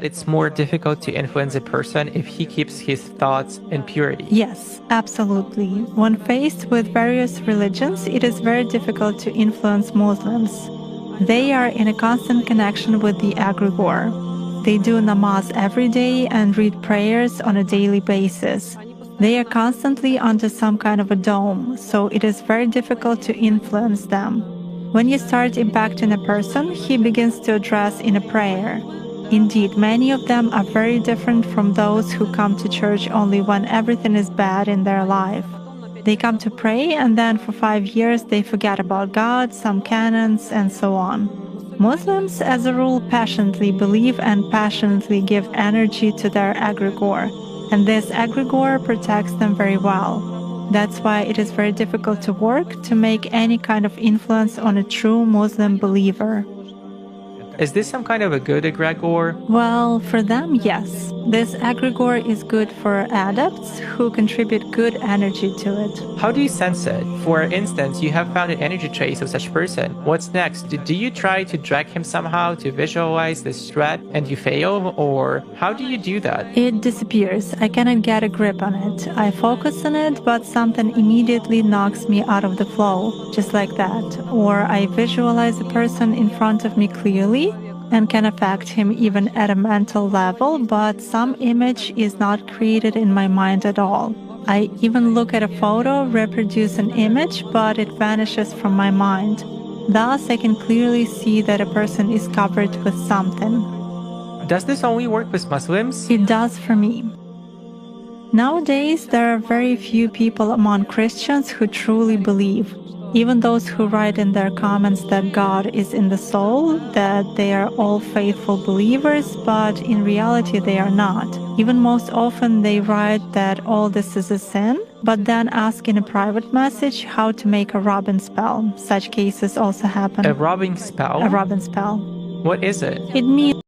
that it's more difficult to influence a person if he keeps his thoughts in purity? Yes, absolutely. When faced with various religions, it is very difficult to influence Muslims. They are in a constant connection with the egregore. They do namaz every day and read prayers on a daily basis. They are constantly under some kind of a dome, so it is very difficult to influence them. When you start impacting a person, he begins to address in a prayer. Indeed, many of them are very different from those who come to church only when everything is bad in their life. They come to pray and then for 5 years they forget about God, some canons, and so on. Muslims, as a rule, passionately believe and passionately give energy to their egregore, and this egregore protects them very well. That's why it is very difficult to work to make any kind of influence on a true Muslim believer. Is this some kind of a good egregore? Well, for them, yes. This egregore is good for adepts who contribute good energy to it. How do you sense it? For instance, you have found an energy trace of such person. What's next? Do you try to drag him somehow to visualize this threat and you fail? Or how do you do that? It disappears. I cannot get a grip on it. I focus on it, but something immediately knocks me out of the flow, just like that. Or I visualize a person in front of me clearly and can affect him even at a mental level, but some image is not created in my mind at all. I even look at a photo, reproduce an image, but it vanishes from my mind. Thus, I can clearly see that a person is covered with something. Does this only work with Muslims? It does for me. Nowadays, there are very few people among Christians who truly believe. Even those who write in their comments that God is in the soul, that they are all faithful believers, but in reality they are not. Even most often they write that all this is a sin, but then ask in a private message how to make a rubbing spell. Such cases also happen. A rubbing spell? A rubbing spell. What is it? It means